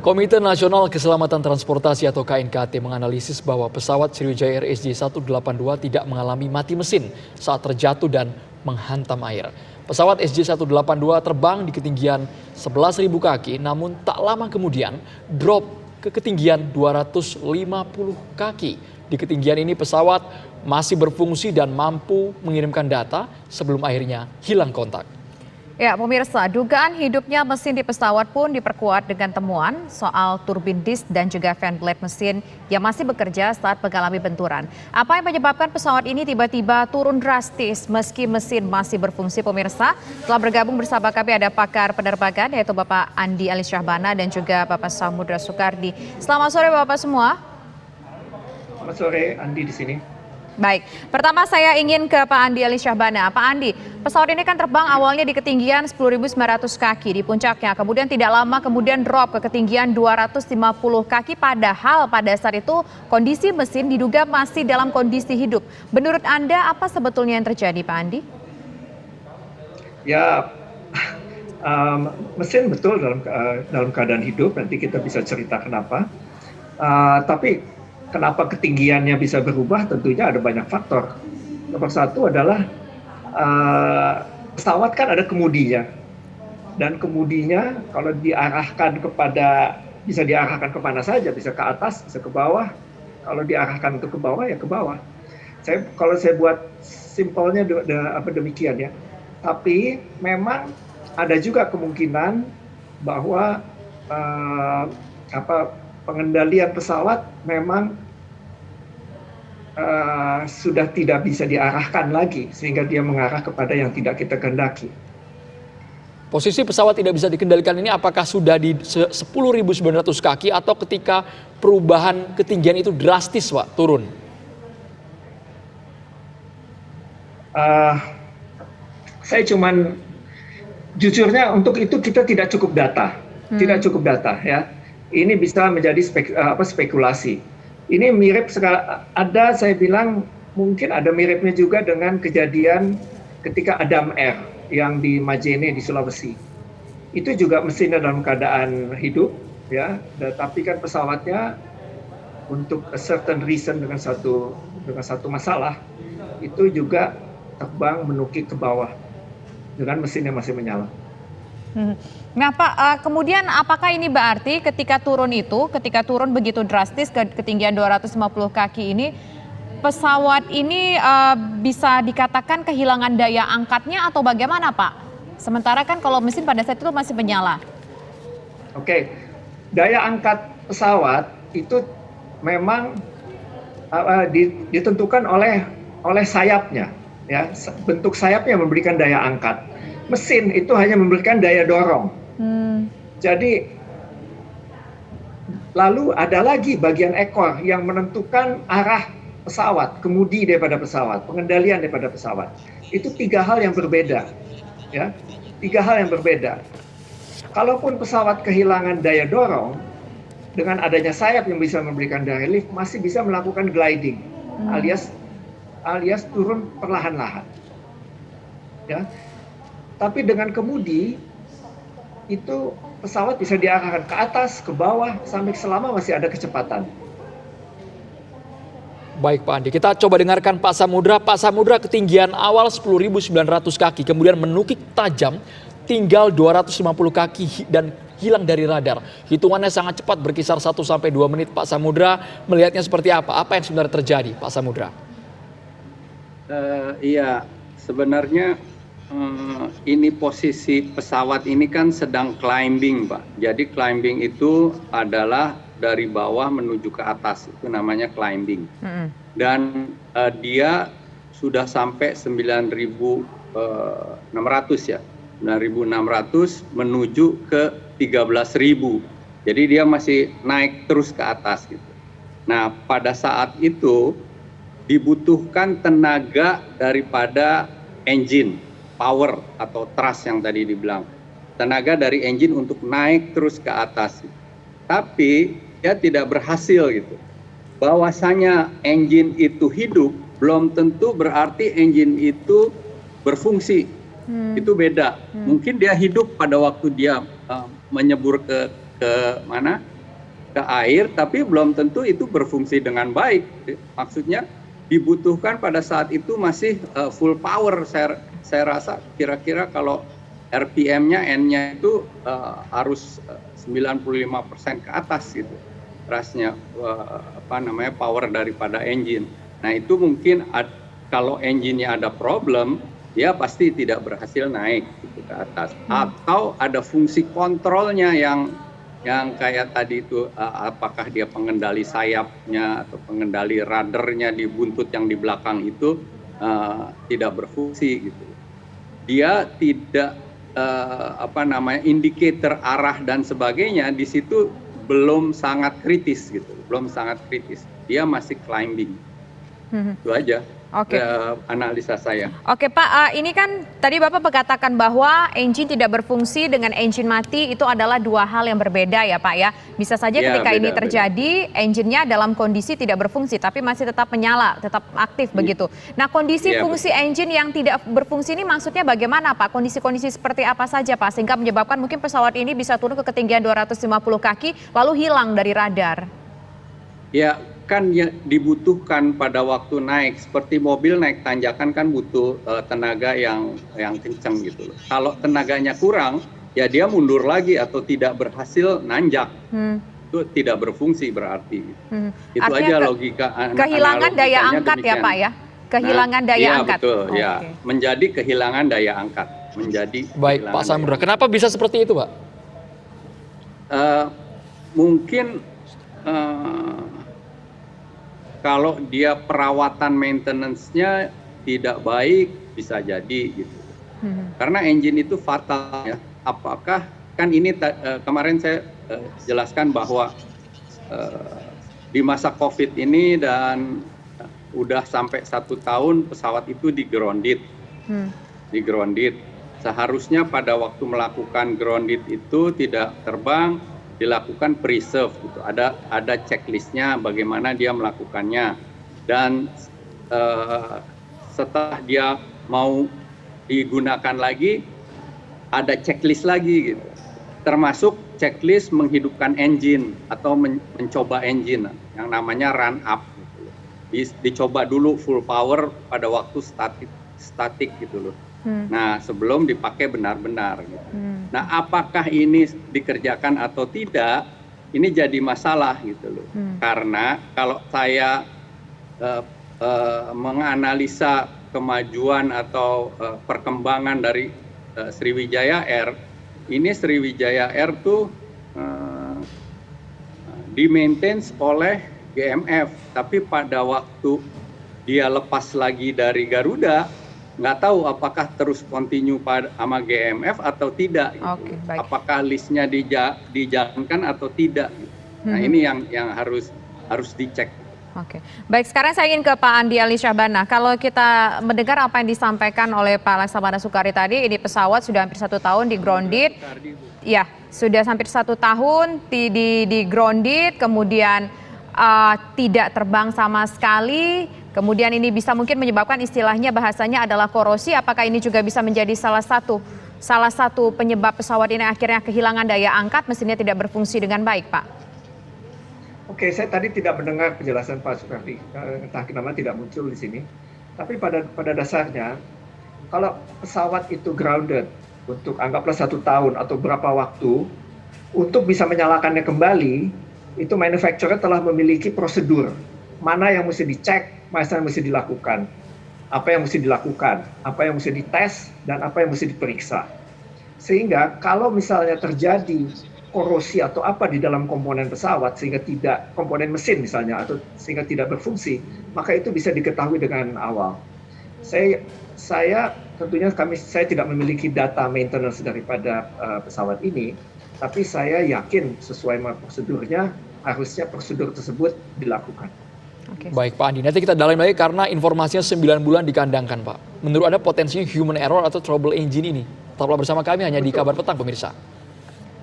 Komite Nasional Keselamatan Transportasi atau KNKT menganalisis bahwa pesawat Sriwijaya Air SJ182 tidak mengalami mati mesin saat terjatuh dan menghantam air. Pesawat SJ182 terbang di ketinggian 11.000 kaki namun tak lama kemudian drop ke ketinggian 250 kaki. Di ketinggian ini pesawat masih berfungsi dan mampu mengirimkan data sebelum akhirnya hilang kontak. Ya, pemirsa, dugaan hidupnya mesin di pesawat pun diperkuat dengan temuan soal turbin disk dan juga fan blade mesin yang masih bekerja saat mengalami benturan. Apa yang menyebabkan pesawat ini tiba-tiba turun drastis meski mesin masih berfungsi, pemirsa? Telah bergabung bersama kami ada pakar penerbangan yaitu Bapak Andi Alisyahbana dan juga Bapak Samudra Soekardi. Selamat sore Bapak semua. Selamat sore, Andi di sini. Baik, pertama saya ingin ke Pak Andi Alisyahbana. Pak Andi, pesawat ini kan terbang awalnya di ketinggian 10.900 kaki di puncaknya, kemudian tidak lama kemudian drop ke ketinggian 250 kaki, padahal pada saat itu kondisi mesin diduga masih dalam kondisi hidup. Menurut Anda apa sebetulnya yang terjadi, Pak Andi? Ya, mesin betul dalam keadaan hidup, nanti kita bisa cerita kenapa. Tapi kenapa ketinggiannya bisa berubah? Tentunya ada banyak faktor. Nomor satu adalah pesawat kan ada kemudinya, dan kemudinya kalau diarahkan bisa diarahkan kemana saja, bisa ke atas, bisa ke bawah. Kalau diarahkan untuk ke bawah ya ke bawah. Kalau saya buat simpelnya demikian ya. Tapi memang ada juga kemungkinan bahwa pengendalian pesawat memang sudah tidak bisa diarahkan lagi sehingga dia mengarah kepada yang tidak kita kehendaki. Posisi pesawat tidak bisa dikendalikan ini apakah sudah di 10.900 kaki atau ketika perubahan ketinggian itu drastis, Pak, turun? Saya cuman jujurnya untuk itu kita tidak cukup data ya. Ini bisa menjadi spekulasi. Ini mirip ada, saya bilang mungkin ada miripnya juga dengan kejadian ketika Adam Air yang di Majene di Sulawesi. Itu juga mesinnya dalam keadaan hidup ya, tapi kan pesawatnya untuk a certain reason dengan satu masalah itu juga terbang menukik ke bawah dengan mesin yang masih menyala. Nah Pak, kemudian apakah ini berarti ketika turun begitu drastis ke ketinggian 250 kaki ini, pesawat ini bisa dikatakan kehilangan daya angkatnya atau bagaimana Pak? Sementara kan kalau mesin pada saat itu masih menyala. Oke, daya angkat pesawat itu memang ditentukan oleh sayapnya, ya, bentuk sayapnya memberikan daya angkat. Mesin itu hanya memberikan daya dorong. Jadi lalu ada lagi bagian ekor yang menentukan arah pesawat, kemudi daripada pesawat, pengendalian daripada pesawat. Itu tiga hal yang berbeda, ya, tiga hal yang berbeda. Kalaupun pesawat kehilangan daya dorong, dengan adanya sayap yang bisa memberikan daya lift, masih bisa melakukan gliding, alias turun perlahan-lahan, ya. Tapi dengan kemudi, itu pesawat bisa diarahkan ke atas, ke bawah, sampai selama masih ada kecepatan. Baik Pak Andi, kita coba dengarkan Pak Samudra. Pak Samudra, ketinggian awal 10.900 kaki, kemudian menukik tajam, tinggal 250 kaki dan hilang dari radar. Hitungannya sangat cepat, berkisar 1-2 menit. Pak Samudra melihatnya seperti apa? Apa yang sebenarnya terjadi, Pak Samudra? Iya, sebenarnya ini posisi pesawat ini kan sedang climbing, Pak. Jadi climbing itu adalah dari bawah menuju ke atas, itu namanya climbing. Dan dia sudah sampai 9.600 ya, 9.600 menuju ke 13.000. Jadi dia masih naik terus ke atas gitu. Nah, pada saat itu dibutuhkan tenaga daripada engine, power atau thrust yang tadi dibilang, tenaga dari engine untuk naik terus ke atas. Tapi dia tidak berhasil gitu. Bahwasanya engine itu hidup belum tentu berarti engine itu berfungsi. Itu beda. Mungkin dia hidup pada waktu dia menyebur ke mana? ke air, tapi belum tentu itu berfungsi dengan baik. Maksudnya dibutuhkan pada saat itu masih full power. Saya rasa kira-kira kalau RPM-nya, N-nya itu harus 95% ke atas gitu. Rasnya power daripada engine. Nah itu mungkin kalau engine-nya ada problem, dia pasti tidak berhasil naik gitu ke atas. Atau ada fungsi kontrolnya yang kayak tadi itu, apakah dia pengendali sayapnya atau pengendali radarnya di buntut yang di belakang itu tidak berfungsi gitu. Dia tidak indikator arah dan sebagainya di situ belum sangat kritis gitu, belum sangat kritis. Dia masih climbing. Itu aja. Oke. Analisa saya. Oke Pak, ini kan tadi Bapak mengatakan bahwa engine tidak berfungsi dengan engine mati itu adalah dua hal yang berbeda ya Pak ya. Bisa saja ketika ini terjadi engine-nya dalam kondisi tidak berfungsi tapi masih tetap menyala, tetap aktif begitu. Nah kondisi fungsi engine yang tidak berfungsi ini maksudnya bagaimana Pak? Kondisi-kondisi seperti apa saja Pak sehingga menyebabkan mungkin pesawat ini bisa turun ke ketinggian 250 kaki lalu hilang dari radar? Ya kan ya, dibutuhkan pada waktu naik, seperti mobil naik tanjakan kan butuh tenaga yang kencang gitu loh. Kalau tenaganya kurang, ya dia mundur lagi atau tidak berhasil nanjak. Itu tidak berfungsi berarti. Itu artinya aja logika. Kehilangan daya angkat demikian. Ya Pak ya? Kehilangan daya angkat. Betul, ya. Menjadi kehilangan daya angkat. Baik Pak Samudra, kenapa bisa seperti itu Pak? Mungkin kalau dia perawatan maintenance-nya tidak baik bisa jadi gitu. Karena engine itu fatal ya. Apakah kan ini kemarin saya jelaskan bahwa di masa COVID ini dan udah sampai 1 tahun pesawat itu di-grounded. Seharusnya pada waktu melakukan grounded itu tidak terbang, dilakukan preserve gitu. Ada checklistnya bagaimana dia melakukannya dan setelah dia mau digunakan lagi ada checklist lagi gitu. Termasuk checklist menghidupkan engine atau mencoba engine yang namanya run up gitu. Dicoba dulu full power pada waktu statik gitu loh. Nah, sebelum dipakai benar-benar gitu. Nah, apakah ini dikerjakan atau tidak? Ini jadi masalah gitu loh. Karena kalau saya menganalisa kemajuan atau perkembangan dari Sriwijaya Air, ini Sriwijaya Air tuh di-maintain oleh GMF, tapi pada waktu dia lepas lagi dari Garuda, nggak tahu apakah terus continue sama GMF atau tidak gitu. Apakah listnya dijalankan atau tidak gitu. Nah ini yang harus dicek. Oke, baik sekarang saya ingin ke Pak Andi Ali Syahbana. Kalau kita mendengar apa yang disampaikan oleh Pak Laksamana Sukari tadi, ini pesawat sudah hampir 1 tahun di grounded. Ya, sudah hampir 1 tahun di grounded, kemudian tidak terbang sama sekali. Kemudian ini bisa mungkin menyebabkan istilahnya bahasanya adalah korosi. Apakah ini juga bisa menjadi salah satu penyebab pesawat ini akhirnya kehilangan daya angkat, mesinnya tidak berfungsi dengan baik, Pak? Oke, saya tadi tidak mendengar penjelasan Pak Sukardi, entah kenapa tidak muncul di sini. Tapi pada dasarnya, kalau pesawat itu grounded untuk anggaplah 1 tahun atau berapa waktu, untuk bisa menyalakannya kembali, itu manufacturer telah memiliki prosedur. Mana yang mesti dicek, mana yang mesti dilakukan, apa yang mesti dilakukan, apa yang mesti dites, dan apa yang mesti diperiksa. Sehingga kalau misalnya terjadi korosi atau apa di dalam komponen pesawat sehingga tidak, komponen mesin misalnya, atau sehingga tidak berfungsi, maka itu bisa diketahui dengan awal. Saya tentunya saya tidak memiliki data maintenance daripada pesawat ini, tapi saya yakin sesuai prosedurnya harusnya prosedur tersebut dilakukan. Baik Pak Andi, nanti kita dalami lagi karena informasinya 9 bulan dikandangkan Pak. Menurut Anda potensi human error atau trouble engine ini? Tetaplah bersama kami hanya di Kabar Petang pemirsa.